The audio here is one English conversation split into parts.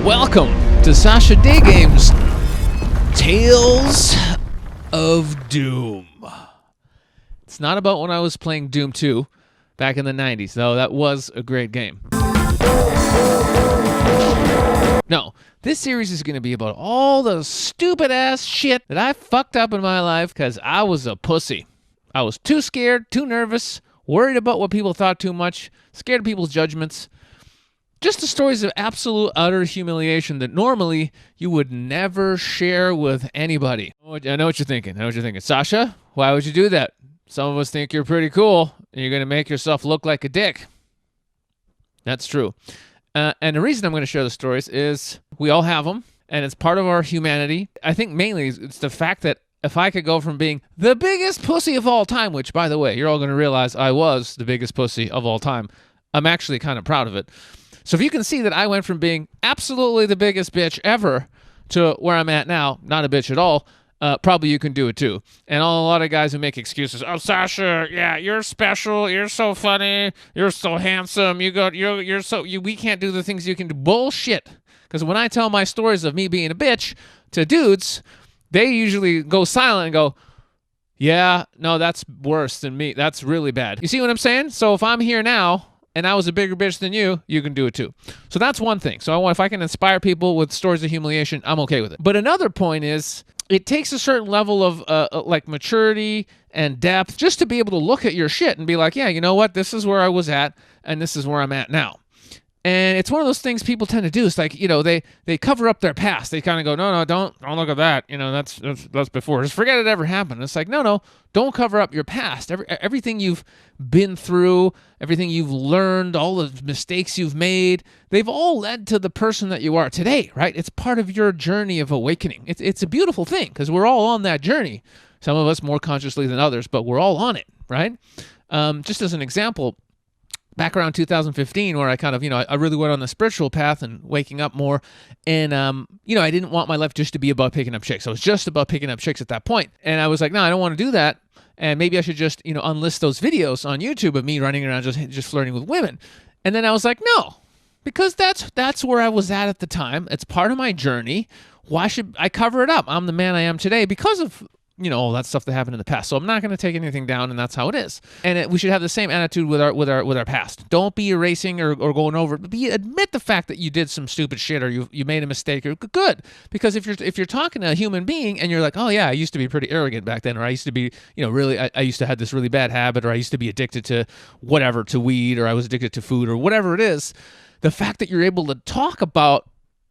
Welcome to Sasha Day Games Tales of Doom. It's not about when I was playing Doom 2 back in the 90s, though that was a great game. No, this series is going to be about all the stupid ass shit that I fucked up in my life because I was a pussy. I was too scared, too nervous, worried about what people thought too much, scared of people's judgments. Just the stories of absolute, utter humiliation that normally you would never share with anybody. I know what you're thinking. Sasha, why would you do that? Some of us think you're pretty cool, and you're going to make yourself look like a dick. That's true. And the reason I'm going to share the stories is we all have them, and it's part of our humanity. I think mainly it's the fact that if I could go from being the biggest pussy of all time, which, by the way, you're all going to realize I was the biggest pussy of all time. I'm actually kind of proud of it. So if you can see that I went from being absolutely the biggest bitch ever to where I'm at now, not a bitch at all, probably you can do it too. And a lot of guys who make excuses. Oh, Sasha, yeah, you're special. You're so funny. You're so handsome. We can't do the things you can do. Bullshit. Because when I tell my stories of me being a bitch to dudes, they usually go silent and go, yeah, no, that's worse than me. That's really bad. You see what I'm saying? So if I'm here now, and I was a bigger bitch than you can do it too. So that's one thing. So if I can inspire people with stories of humiliation, I'm okay with it. But another point is, it takes a certain level of like maturity and depth just to be able to look at your shit and be like, yeah, you know what? This is where I was at, and this is where I'm at now. And it's one of those things people tend to do. It's like, you know, they cover up their past. They kind of go, no, don't look at that. You know, that's before. Just forget it ever happened. It's like, no, don't cover up your past. Everything you've been through, everything you've learned, all the mistakes you've made, they've all led to the person that you are today, right? It's part of your journey of awakening. It's a beautiful thing because we're all on that journey. Some of us more consciously than others, but we're all on it, right? Just as an example, back around 2015, where I kind of, I really went on the spiritual path and waking up more. And, I didn't want my life just to be about picking up chicks. I was just about picking up chicks at that point. And I was like, no, I don't want to do that. And maybe I should just, unlist those videos on YouTube of me running around just flirting with women. And then I was like, no, because that's where I was at the time. It's part of my journey. Why should I cover it up? I'm the man I am today because of all that stuff that happened in the past. So I'm not going to take anything down, and that's how it is. And we should have the same attitude with our past. Don't be erasing or going over it, but admit the fact that you did some stupid shit or you made a mistake. Or good, because if you're talking to a human being and you're like, oh yeah, I used to be pretty arrogant back then, or I used to be really I used to have this really bad habit, or I used to be addicted to whatever, to weed, or I was addicted to food, or whatever it is. The fact that you're able to talk about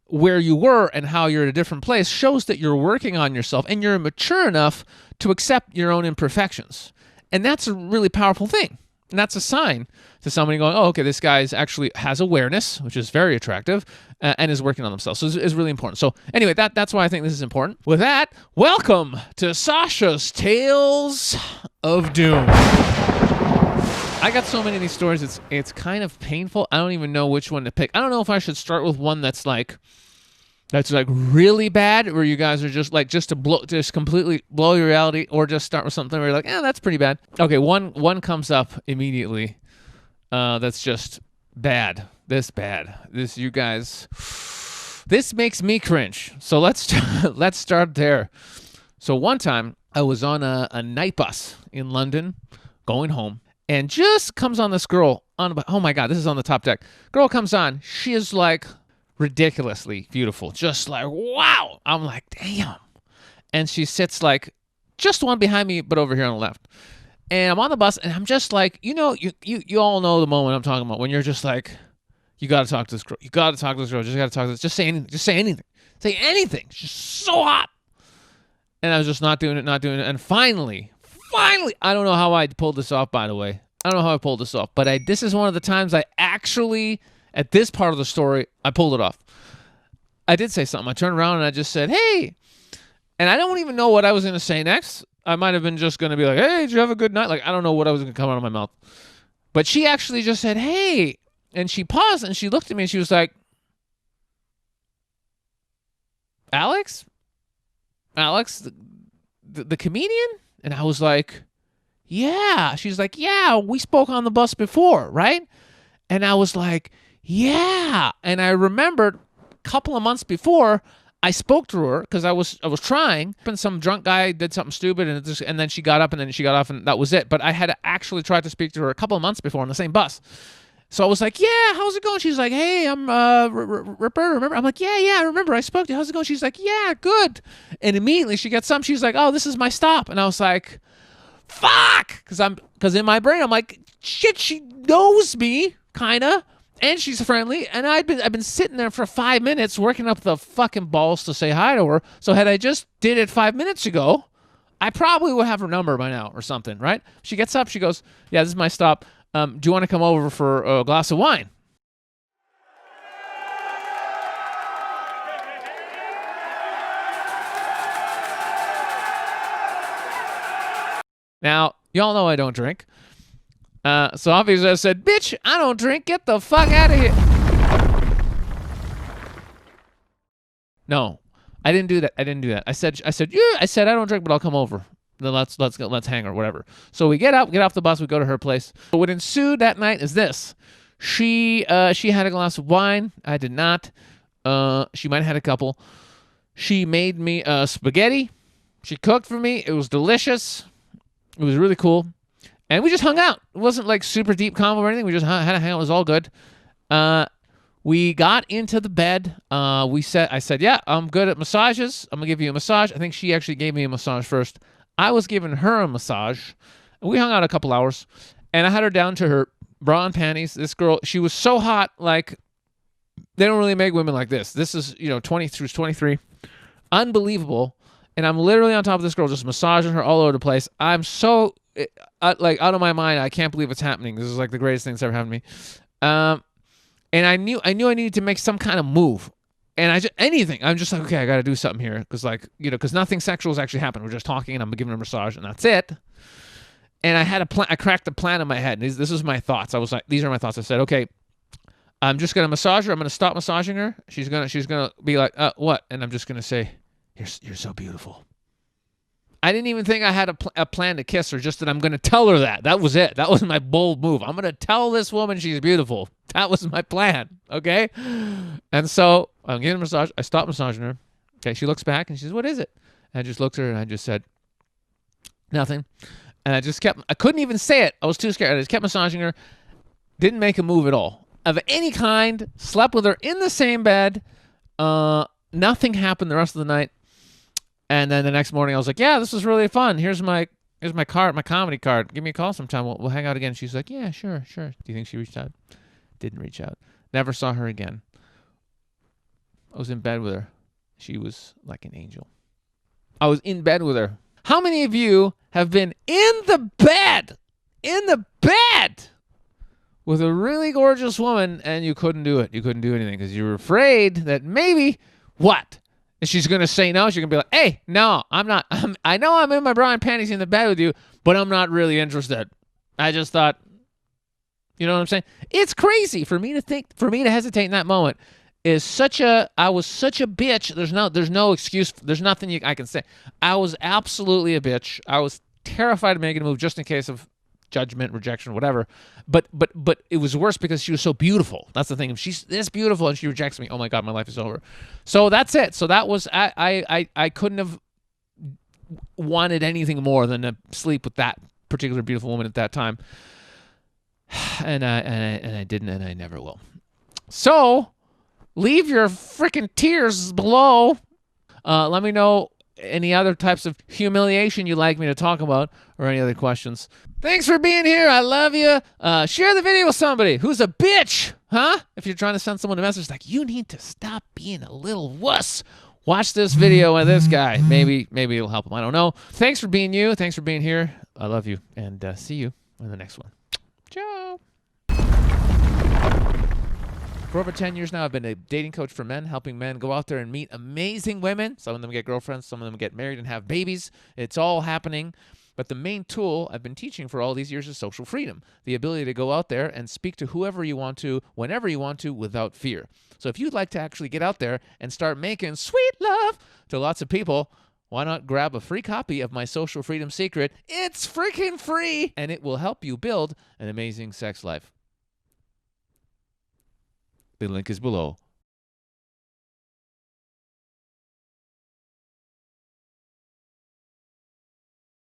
where you were and how you're at a different place shows that you're working on yourself and you're mature enough to accept your own imperfections. And that's a really powerful thing. And that's a sign to somebody going, oh, okay, this guy actually has awareness, which is very attractive, and is working on themselves. So it's really important. So anyway, that's why I think this is important. With that, welcome to Sasha's Tales of Doom. I got so many of these stories, it's kind of painful. I don't even know which one to pick. I don't know if I should start with one that's really bad, where you guys are just completely blow your reality, or just start with something where you're like, that's pretty bad. Okay, one comes up immediately. That's just bad. This you guys. This makes me cringe. So let's start there. So one time I was on a night bus in London, going home. And just comes on this girl oh my God, this is on the top deck. Girl comes on. She is like ridiculously beautiful. Just like, wow. I'm like, damn. And she sits like just one behind me, but over here on the left. And I'm on the bus and I'm just like, you all know the moment I'm talking about when you're just like, you got to talk to this girl. You got to talk to this girl. Just got to talk to this. Just say anything. Just say anything. Say anything. It's just so hot. And I was just not doing it. And finally, I don't know how I pulled this off, by the way. I don't know how I pulled this off, but this is one of the times I actually, at this part of the story, I pulled it off. I did say something. I turned around and I just said, hey. And I don't even know what I was going to say next. I might have been just going to be like, hey, did you have a good night? Like, I don't know what I was going to come out of my mouth. But she actually just said, hey. And she paused and she looked at me and she was like, Alex, the comedian? And I was like, yeah. She's like, yeah, we spoke on the bus before, right? And I was like, yeah. And I remembered couple of months before, I spoke to her because I was trying, and some drunk guy did something stupid, and then she got up and then she got off, and that was it. But I had actually tried to speak to her a couple of months before on the same bus. So I was like, yeah, how's it going? She's like, hey, I'm Roberta, remember? I'm like, yeah, I remember. I spoke to you. How's it going? She's like, yeah, good. And immediately she gets some. She's like, oh, this is my stop. And I was like, fuck, because in my brain I'm like, shit, she knows me, kinda. And she's friendly, and I've been sitting there for 5 minutes working up the fucking balls to say hi to her. So had I just did it 5 minutes ago, I probably would have her number by now or something, right? She gets up, she goes, yeah, this is my stop. Do you want to come over for a glass of wine? Now, y'all know I don't drink. So obviously I said, bitch, I don't drink. Get the fuck out of here. No, I didn't do that. I said, yeah, I don't drink, but I'll come over. Then let's hang or whatever. So we get off the bus, we go to her place. But what ensued that night is this. She had a glass of wine. I did not. She might have had a couple. She made me spaghetti. She cooked for me. It was delicious. It was really cool. And we just hung out. It wasn't like super deep convo or anything. We just had a hang out. It was all good. We got into the bed. I said, yeah, I'm good at massages. I'm going to give you a massage. I think she actually gave me a massage first. I was giving her a massage. We hung out a couple hours. And I had her down to her bra and panties. This girl, she was so hot. Like, they don't really make women like this. This is, 20 through 23. Unbelievable. And I'm literally on top of this girl, just massaging her all over the place. I'm so... like out of my mind. I can't believe it's happening. This is like the greatest thing that's ever happened to me. And I knew I needed to make some kind of move, and I'm just like, okay, I got to do something here, because nothing sexual has actually happened. We're just talking, and I'm giving her a massage, and that's it. And I had a plan. I cracked a plan in my head. And this was my thoughts. I was like, these are my thoughts. I said, okay, I'm just gonna massage her. I'm gonna stop massaging her. She's gonna be like, what? And I'm just gonna say, you're so beautiful. I didn't even think I had a plan to kiss her, just that I'm going to tell her that. That was it. That was my bold move. I'm going to tell this woman she's beautiful. That was my plan, okay? And so I'm getting a massage. I stop massaging her. Okay, she looks back and she says, what is it? And I just looked at her and I just said, nothing. And I couldn't even say it. I was too scared. I just kept massaging her. Didn't make a move at all of any kind. Slept with her in the same bed. Nothing happened the rest of the night. And then the next morning, I was like, yeah, this was really fun. Here's my card, my comedy card. Give me a call sometime. We'll hang out again. She's like, yeah, sure. Do you think she reached out? Didn't reach out. Never saw her again. I was in bed with her. She was like an angel. I was in bed with her. How many of you have been in the bed with a really gorgeous woman and you couldn't do it? You couldn't do anything because you were afraid that maybe what? And she's going to say no. She's going to be like, hey, no, I'm not. I know I'm in my bra and panties in the bed with you, but I'm not really interested. I just thought, you know what I'm saying? It's crazy for me to hesitate in that moment I was such a bitch. There's no excuse. There's nothing I can say. I was absolutely a bitch. I was terrified of making a move just in case of judgment, rejection, whatever. But it was worse because she was so beautiful. That's the thing. If she's this beautiful and she rejects me, oh my God, my life is over. So that's it. So that was I couldn't have wanted anything more than to sleep with that particular beautiful woman at that time. And I didn't, and I never will. So leave your freaking tears below. Let me know any other types of humiliation you'd like me to talk about or any other questions. Thanks for being here. I love you. Share the video with somebody who's a bitch, huh? If you're trying to send someone a message like, you need to stop being a little wuss, watch this video with this guy. Maybe it'll help him. I don't know. Thanks for being you. Thanks for being here. I love you. And see you in the next one. Ciao. For over 10 years now, I've been a dating coach for men, helping men go out there and meet amazing women. Some of them get girlfriends. Some of them get married and have babies. It's all happening. But the main tool I've been teaching for all these years is social freedom, the ability to go out there and speak to whoever you want to, whenever you want to, without fear. So if you'd like to actually get out there and start making sweet love to lots of people, why not grab a free copy of my Social Freedom Secret? It's freaking free, and it will help you build an amazing sex life. The link is below.